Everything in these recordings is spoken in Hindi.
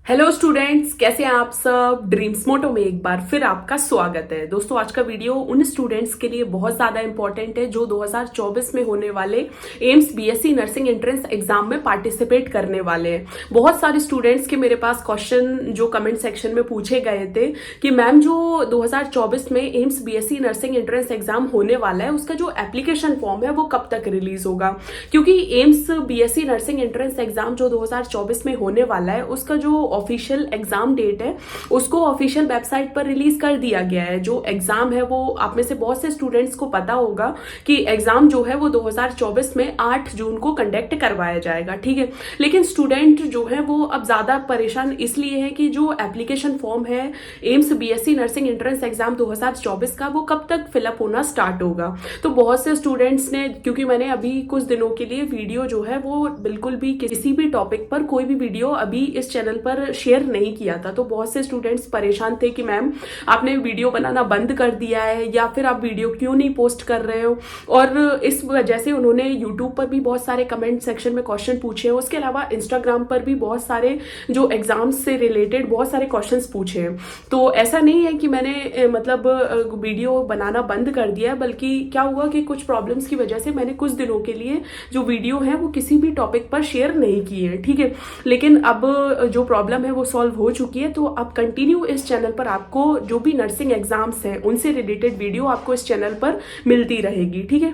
हेलो स्टूडेंट्स, कैसे हैं आप सब। ड्रीम्स मोटो में एक बार फिर आपका स्वागत है। दोस्तों, आज का वीडियो उन स्टूडेंट्स के लिए बहुत ज्यादा इंपॉर्टेंट है जो 2024 में होने वाले AIIMS BSc nursing entrance exam में पार्टिसिपेट करने वाले हैं। बहुत सारे स्टूडेंट्स के मेरे पास क्वेश्चन जो कमेंट सेक्शन में पूछे गए थे कि मैम जो 2024 में AIIMS BSc nursing entrance exam होने वाला है उसका जो एप्लीकेशन फॉर्म है वो कब तक रिलीज होगा, क्योंकि AIIMS BSc nursing entrance exam जो 2024 में होने वाला है उसका जो ऑफिशियल एग्जाम डेट है उसको ऑफिशियल वेबसाइट पर रिलीज कर दिया गया है। जो एग्जाम है वो आप में से बहुत से स्टूडेंट्स को पता होगा कि एग्जाम जो है वो 2024 में 8 जून को कंडक्ट करवाया जाएगा, ठीक है। लेकिन स्टूडेंट जो है वो अब ज्यादा परेशान इसलिए है कि जो एप्लीकेशन फॉर्म है AIIMS BSc nursing entrance exam 2024 का वो कब तक फिलअप होना स्टार्ट होगा। तो बहुत से स्टूडेंट्स ने, क्योंकि मैंने अभी कुछ दिनों के लिए वीडियो जो है वो बिल्कुल भी किसी भी टॉपिक पर कोई भी वीडियो अभी इस चैनल पर शेयर नहीं किया था, तो बहुत से स्टूडेंट्स परेशान थे कि मैम आपने वीडियो बनाना बंद कर दिया है या फिर आप वीडियो क्यों नहीं पोस्ट कर रहे हो। और इस वजह से उन्होंने यूट्यूब पर भी बहुत सारे कमेंट सेक्शन में क्वेश्चन पूछे हैं। उसके अलावा इंस्टाग्राम पर भी बहुत सारे जो एग्जाम्स से रिलेटेड बहुत सारे क्वेश्चंस पूछे हैं। तो ऐसा नहीं है कि मैंने मतलब वीडियो बनाना बंद कर दिया है, बल्कि क्या हुआ कि कुछ प्रॉब्लम्स की वजह से मैंने कुछ दिनों के लिए जो वीडियो है वो किसी भी टॉपिक पर शेयर नहीं की है, ठीक है। लेकिन अब जो प्रॉब्लम है वो सॉल्व हो चुकी है, तो अब कंटिन्यू इस चैनल पर आपको जो भी नर्सिंग एग्जाम्स हैं उनसे रिलेटेड वीडियो आपको इस चैनल पर मिलती रहेगी, ठीक है।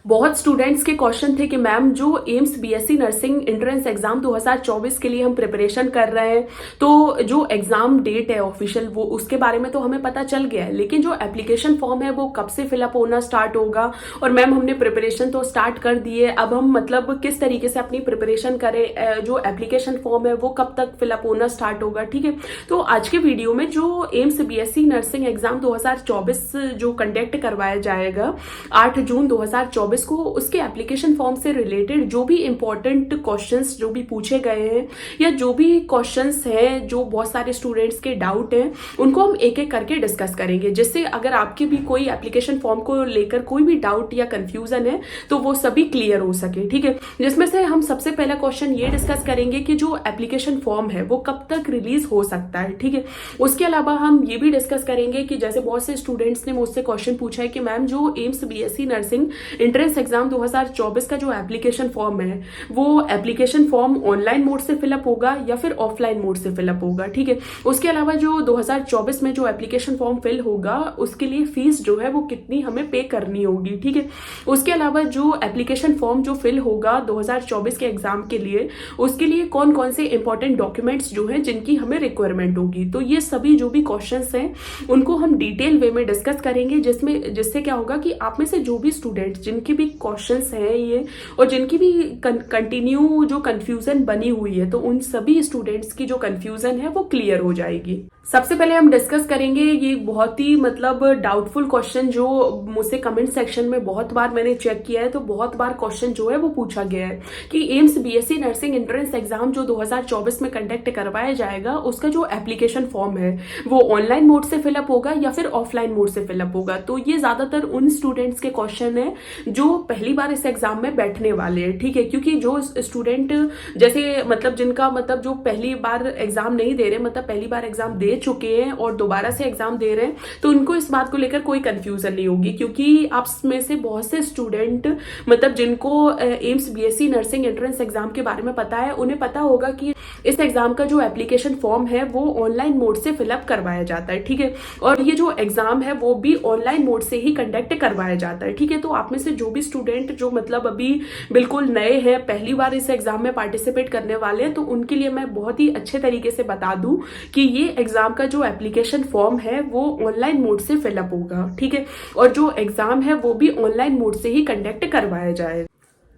बहुत स्टूडेंट्स के क्वेश्चन थे कि मैम जो AIIMS BSc nursing entrance exam 2024 के लिए हम प्रिपरेशन कर रहे हैं, तो जो एग्जाम डेट है ऑफिशियल वो उसके बारे में तो हमें पता चल गया है, लेकिन जो एप्लीकेशन फॉर्म है वो कब से फिलअप होना स्टार्ट होगा। और मैम हमने प्रिपरेशन तो स्टार्ट कर दी है, अब हम मतलब किस तरीके से अपनी प्रिपरेशन करें, जो एप्लीकेशन फॉर्म है वो कब तक फिलअप होना स्टार्ट होगा, ठीक है। तो आज के वीडियो में जो एम्स बीएससी नर्सिंग एग्जाम 2024 जो कंडक्ट करवाया जाएगा 8 जून 2024 को, उसके एप्लीकेशन फॉर्म से रिलेटेड जो भी इंपॉर्टेंट क्वेश्चंस जो भी पूछे गए हैं या जो भी क्वेश्चंस हैं जो बहुत सारे स्टूडेंट्स के डाउट हैं उनको हम एक एक करके डिस्कस करेंगे, जिससे अगर आपके भी कोई एप्लीकेशन फॉर्म को लेकर कोई भी डाउट या कंफ्यूजन है तो वो सभी क्लियर हो सके, ठीक है। जिसमें से हम सबसे पहला क्वेश्चन ये डिस्कस करेंगे कि जो एप्लीकेशन फॉर्म है वो कब तक रिलीज हो सकता है, ठीक है। उसके अलावा हम ये भी डिस्कस करेंगे कि जैसे बहुत से स्टूडेंट्स ने मुझसे क्वेश्चन पूछा है कि मैम जो AIIMS BSc nursing entrance exam 2024 का जो एप्लीकेशन फॉर्म है वो एप्लीकेशन फॉर्म ऑनलाइन मोड से फिलअप होगा या फिर ऑफलाइन मोड से फिलअप होगा, ठीक है। उसके अलावा जो 2024 में जो एप्लीकेशन फॉर्म फिल होगा उसके लिए फीस जो है वो कितनी हमें पे करनी होगी, ठीक है। उसके अलावा जो एप्लीकेशन फॉर्म जो फिल होगा 2024 के एग्जाम के लिए उसके लिए कौन कौन से इंपॉर्टेंट डॉक्यूमेंट्स जो हैं जिनकी हमें रिक्वायरमेंट होगी, तो ये सभी जो भी क्वेश्चंस हैं उनको हम डिटेल वे में डिस्कस करेंगे, जिससे क्या होगा कि आप में से जो भी स्टूडेंट जिनकी भी क्वेश्चंस हैं ये और जिनकी भी कंटिन्यू जो कंफ्यूजन बनी हुई है तो उन सभी स्टूडेंट्स की जो कंफ्यूजन है वो क्लियर हो जाएगी। सबसे पहले हम डिस्कस करेंगे ये बहुत ही मतलब डाउटफुल क्वेश्चन जो मुझसे कमेंट सेक्शन में बहुत बार मैंने चेक किया है, तो बहुत बार क्वेश्चन जो है वो पूछा गया है कि AIIMS BSc nursing entrance exam जो 2024 में कंडक्ट करवाया जाएगा उसका जो एप्लीकेशन फॉर्म है वो ऑनलाइन मोड से फिलअप होगा या फिर ऑफलाइन मोड से फिलअप होगा। तो ये ज्यादातर उन स्टूडेंट्स के क्वेश्चन है जो पहली बार इस एग्जाम में बैठने वाले हैं, ठीक है। क्योंकि जो स्टूडेंट जैसे मतलब जिनका मतलब जो पहली बार एग्जाम नहीं दे रहे, मतलब पहली बार एग्जाम दे चुके हैं और दोबारा से एग्जाम दे रहे हैं, तो उनको इस बात को लेकर कोई कंफ्यूजन नहीं होगी, क्योंकि आप में से बहुत से स्टूडेंट मतलब जिनको AIIMS BSc nursing entrance exam के बारे में पता है उन्हें पता होगा कि इस एग्जाम का जो एप्लीकेशन फॉर्म है वो ऑनलाइन मोड से फिलअप करवाया जाता है, ठीक है। और ये जो एग्जाम है वो भी ऑनलाइन मोड से ही कंडक्ट करवाया जाता है, ठीक है। तो आप में से जो भी स्टूडेंट जो मतलब अभी बिल्कुल नए हैं, पहली बार इस एग्जाम में पार्टिसिपेट करने वाले हैं, तो उनके लिए मैं बहुत ही अच्छे तरीके से बता दूं कि ये एग्जाम का जो एप्लीकेशन फॉर्म है वो ऑनलाइन मोड से फिलअप होगा, ठीक है। और जो एग्जाम है वो भी ऑनलाइन मोड से ही कंडक्ट करवाया जाएगा।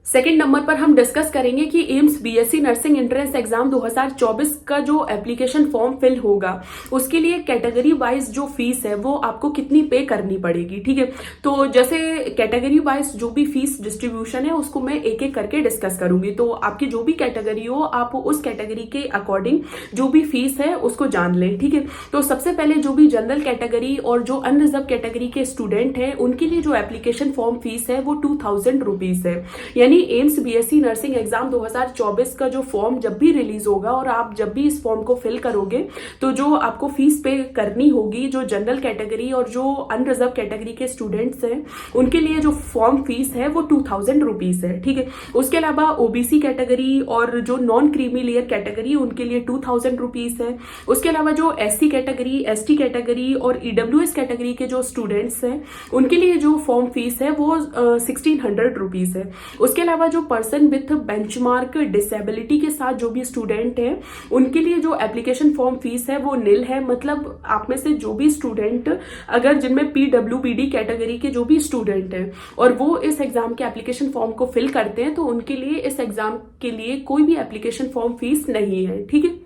सेकेंड नंबर पर हम डिस्कस करेंगे कि AIIMS BSc nursing entrance exam 2024 का जो एप्लीकेशन फॉर्म फिल होगा उसके लिए कैटेगरी वाइज जो फीस है वो आपको कितनी पे करनी पड़ेगी, ठीक है। तो जैसे कैटेगरी वाइज जो भी फीस डिस्ट्रीब्यूशन है उसको मैं एक एक करके डिस्कस करूंगी, तो आपकी जो भी कैटेगरी हो आप उस कैटेगरी के अकॉर्डिंग जो भी फीस है उसको जान लें, ठीक है। तो सबसे पहले जो भी जनरल कैटेगरी और जो अनरिजर्व कैटेगरी के स्टूडेंट है उनके लिए जो एप्लीकेशन फॉर्म फीस है वो 2000 रुपीज है, यानी यानी एम्स बीएससी नर्सिंग एग्जाम 2024 का जो फॉर्म जब भी रिलीज होगा और आप जब भी इस फॉर्म को फिल करोगे तो जो आपको फीस पे करनी होगी, जो जनरल कैटेगरी और जो अनरिजर्व कैटेगरी के स्टूडेंट्स हैं उनके लिए जो फॉर्म फीस है वो 2000 रुपीज है, ठीक है। उसके अलावा ओबीसी कैटेगरी और जो नॉन क्रीमी लेयर कैटेगरी उनके लिए 2000 रुपीज है। उसके अलावा जो एससी कैटेगरी, एसटी कैटेगरी और ईडब्ल्यूएस कैटेगरी के जो स्टूडेंट्स हैं उनके लिए जो फॉर्म फीस है वो 1600 रुपीज है। उसके अलावा जो पर्सन विथ बेंचमार्क डिसेबिलिटी के साथ जो भी स्टूडेंट है उनके लिए जो एप्लीकेशन फॉर्म फीस है वो निल है। मतलब आप में से जो भी स्टूडेंट अगर जिनमें पीडब्ल्यूबीडी कैटेगरी के जो भी स्टूडेंट हैं और वो इस एग्जाम के एप्लीकेशन फॉर्म को फिल करते हैं तो उनके लिए इस एग्जाम के लिए कोई भी एप्लीकेशन फॉर्म फीस नहीं है, ठीक है।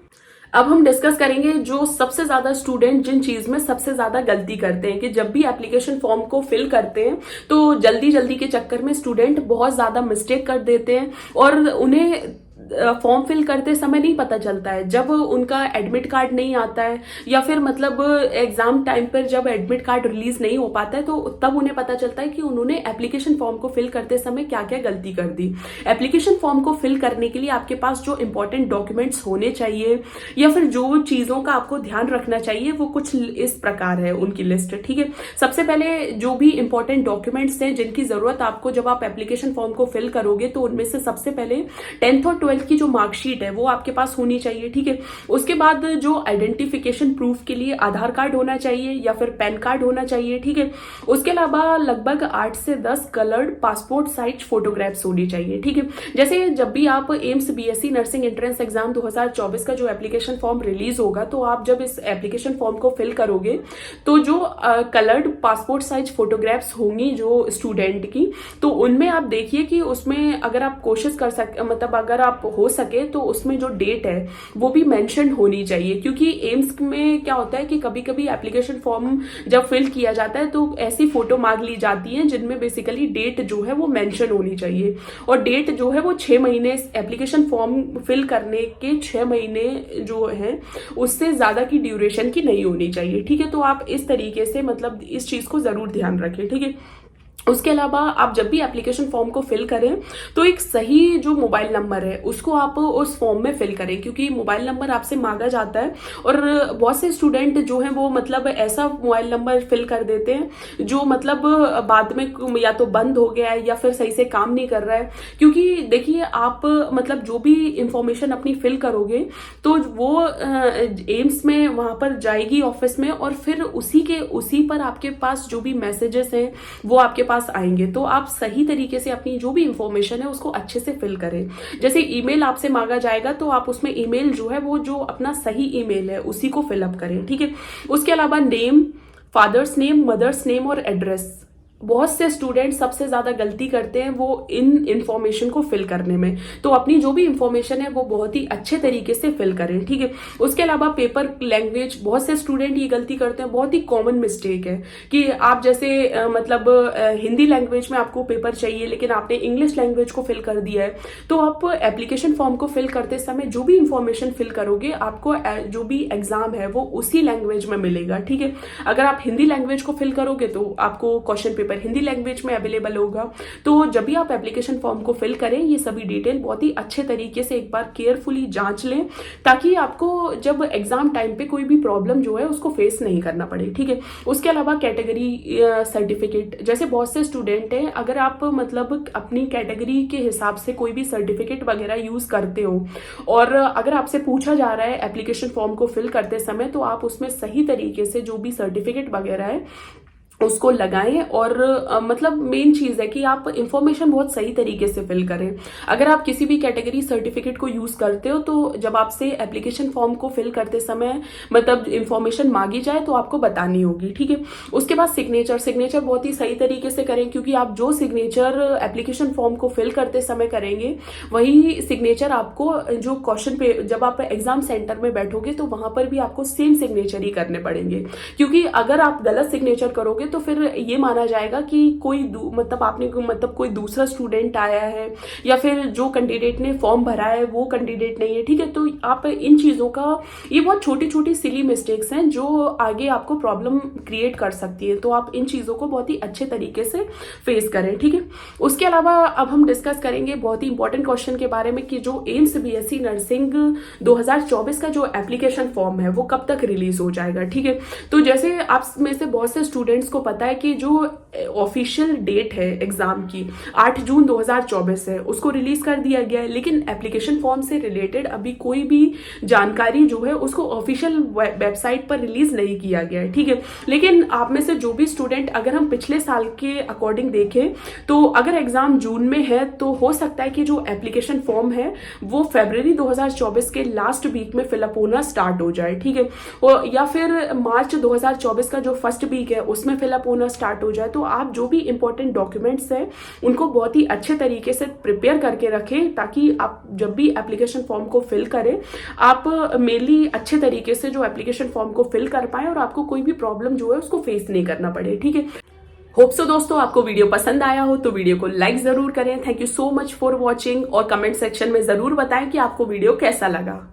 अब हम डिस्कस करेंगे जो सबसे ज्यादा स्टूडेंट जिन चीज में सबसे ज्यादा गलती करते हैं कि जब भी एप्लीकेशन फॉर्म को फिल करते हैं तो जल्दी जल्दी के चक्कर में स्टूडेंट बहुत ज्यादा मिस्टेक कर देते हैं और उन्हें फॉर्म फिल करते समय नहीं पता चलता है। जब उनका एडमिट कार्ड नहीं आता है या फिर मतलब एग्जाम टाइम पर जब एडमिट कार्ड रिलीज नहीं हो पाता है तो तब उन्हें पता चलता है कि उन्होंने एप्लीकेशन फॉर्म को फिल करते समय क्या क्या गलती कर दी। एप्लीकेशन फॉर्म को फिल करने के लिए आपके पास जो इंपॉर्टेंट डॉक्यूमेंट्स होने चाहिए या फिर जो चीजों का आपको ध्यान रखना चाहिए वो कुछ इस प्रकार है उनकी लिस्ट, ठीक है। सबसे पहले जो भी इंपॉर्टेंट डॉक्यूमेंट्स हैं जिनकी जरूरत आपको जब आप एप्लीकेशन फॉर्म को फिल करोगे तो उनमें से सबसे पहले 10th और 12th की जो मार्कशीट है वो आपके पास होनी चाहिए, ठीक है। उसके बाद जो आइडेंटिफिकेशन प्रूफ के लिए आधार कार्ड होना चाहिए या फिर पैन कार्ड होना चाहिए, ठीक है। उसके अलावा लगभग 8 से 10 कलर्ड पासपोर्ट साइज फोटोग्राफ्स होनी चाहिए, ठीक है। जैसे जब भी आप AIIMS BSc nursing entrance exam 2024 का जो एप्लीकेशन फॉर्म रिलीज होगा तो आप जब इस एप्लीकेशन फॉर्म को फिल करोगे तो जो कलर्ड पासपोर्ट साइज फोटोग्राफ्स होंगी जो स्टूडेंट की तो उनमें आप देखिए कि उसमें अगर आप कोशिश कर सक मतलब अगर आप हो सके तो उसमें जो डेट है वो भी मेंशन होनी चाहिए, क्योंकि एम्स में क्या होता है कि कभी कभी एप्लीकेशन फॉर्म जब फिल किया जाता है तो ऐसी फोटो मांग ली जाती है जिनमें बेसिकली डेट जो है वो मेंशन होनी चाहिए और डेट जो है वो 6 महीने एप्लीकेशन फॉर्म फिल करने के 6 महीने जो है उससे ज्यादा की ड्यूरेशन की नहीं होनी चाहिए, ठीक है। तो आप इस तरीके से मतलब इस चीज को जरूर ध्यान रखें, ठीक है। उसके अलावा आप जब भी एप्लीकेशन फॉर्म को फिल करें तो एक सही जो मोबाइल नंबर है उसको आप उस फॉर्म में फिल करें, क्योंकि मोबाइल नंबर आपसे मांगा जाता है और बहुत से स्टूडेंट जो हैं वो मतलब ऐसा मोबाइल नंबर फिल कर देते हैं जो मतलब बाद में या तो बंद हो गया है या फिर सही से काम नहीं कर रहा है। क्योंकि देखिए आप मतलब जो भी इंफॉर्मेशन अपनी फिल करोगे तो वो एम्स में वहां पर जाएगी ऑफिस में और फिर उसी पर आपके पास जो भी मैसेजेस हैं वो आपके पास आएंगे। तो आप सही तरीके से अपनी जो भी इंफॉर्मेशन है उसको अच्छे से फिल करें। जैसे ईमेल आपसे मांगा जाएगा तो आप उसमें ईमेल जो है वो जो अपना सही ईमेल है उसी को फिलअप करें, ठीक है। उसके अलावा name, father's name, mother's name और एड्रेस, बहुत से स्टूडेंट सबसे ज्यादा गलती करते हैं वो इन इंफॉर्मेशन को फिल करने में। तो अपनी जो भी इंफॉर्मेशन है वो बहुत ही अच्छे तरीके से फिल करें, ठीक है। उसके अलावा पेपर लैंग्वेज, बहुत से स्टूडेंट ये गलती करते हैं, बहुत ही कॉमन मिस्टेक है कि आप जैसे मतलब हिंदी लैंग्वेज में आपको पेपर चाहिए लेकिन आपने इंग्लिश लैंग्वेज को फिल कर दिया है तो आप एप्लीकेशन फॉर्म को फिल करते समय जो भी इंफॉर्मेशन फिल करोगे आपको जो भी एग्जाम है वो उसी लैंग्वेज में मिलेगा, ठीक है। अगर आप हिंदी लैंग्वेज को फिल करोगे तो आपको क्वेश्चन पेपर हिंदी लैंग्वेज में अवेलेबल होगा। तो जब भी आप एप्लीकेशन फॉर्म को फिल करें ये सभी डिटेल बहुत ही अच्छे तरीके से एक बार केयरफुली जांच लें ताकि आपको जब एग्जाम टाइम पे कोई भी प्रॉब्लम जो है उसको फेस नहीं करना पड़े, ठीक है। उसके अलावा कैटेगरी सर्टिफिकेट, जैसे बहुत से स्टूडेंट हैं अगर आप मतलब अपनी कैटेगरी के हिसाब से कोई भी सर्टिफिकेट वगैरह यूज करते हो और अगर आपसे पूछा जा रहा है एप्लीकेशन फॉर्म को फिल करते समय तो आप उसमें सही तरीके से जो भी सर्टिफिकेट वगैरह है उसको लगाएं और मतलब मेन चीज है कि आप इंफॉर्मेशन बहुत सही तरीके से फिल करें। अगर आप किसी भी कैटेगरी सर्टिफिकेट को यूज करते हो तो जब आपसे एप्लीकेशन फॉर्म को फिल करते समय मतलब इंफॉर्मेशन मांगी जाए तो आपको बतानी होगी, ठीक है। उसके बाद सिग्नेचर बहुत ही सही तरीके से करें, क्योंकि आप जो सिग्नेचर एप्लीकेशन फॉर्म को फिल करते समय करेंगे वही सिग्नेचर आपको जो क्वेश्चन पे जब आप एग्जाम सेंटर में बैठोगे तो वहां पर भी आपको सेम सिग्नेचर ही करने पड़ेंगे, क्योंकि अगर आप गलत सिग्नेचर करोगे तो फिर ये माना जाएगा कि कोई मतलब कोई दूसरा स्टूडेंट आया है या फिर जो कैंडिडेट ने फॉर्म भरा है वो कैंडिडेट नहीं है, ठीक है। तो आप इन चीज़ों का, ये बहुत छोटी छोटी सिली मिस्टेक्स हैं जो आगे आपको प्रॉब्लम क्रिएट कर सकती है, तो आप इन चीज़ों को बहुत ही अच्छे तरीके से फेस करें, ठीक है। उसके अलावा अब हम डिस्कस करेंगे बहुत ही इंपॉर्टेंट क्वेश्चन के बारे में कि जो एम्स बीएससी नर्सिंग 2024 का जो एप्लीकेशन फॉर्म है वो कब तक रिलीज हो जाएगा, ठीक है। तो जैसे आप में से बहुत से स्टूडेंट्स को पता है कि जो ऑफिशियल डेट है एग्जाम की 8 जून 2024 है, उसको रिलीज कर दिया गया है, लेकिन एप्लीकेशन फॉर्म से रिलेटेड अभी कोई भी जानकारी जो है उसको ऑफिशियल वेबसाइट पर रिलीज नहीं किया गया है, ठीक है। लेकिन आप में से जो भी स्टूडेंट, अगर हम पिछले साल के अकॉर्डिंग देखें तो अगर एग्जाम जून में है तो हो सकता है कि जो एप्लीकेशन फॉर्म है वो फरवरी 2024 के लास्ट वीक में फिलअप होना स्टार्ट हो जाए, ठीक है। और या फिर मार्च 2024 का जो फर्स्ट वीक है उसमें फिलअप होना स्टार्ट हो जाए। तो आप जो भी इंपॉर्टेंट डॉक्यूमेंट्स हैं उनको बहुत ही अच्छे तरीके से प्रिपेयर करके रखें, ताकि आप जब भी एप्लीकेशन फॉर्म को फिल करें आप मेनली अच्छे तरीके से जो एप्लीकेशन फॉर्म को फिल कर पाए और आपको कोई भी प्रॉब्लम जो है उसको फेस नहीं करना पड़े, ठीक है। होप सो दोस्तों आपको वीडियो पसंद आया हो तो वीडियो को लाइक जरूर करें। Thank you so much for watching, और कमेंट सेक्शन में जरूर बताएं कि आपको वीडियो कैसा लगा।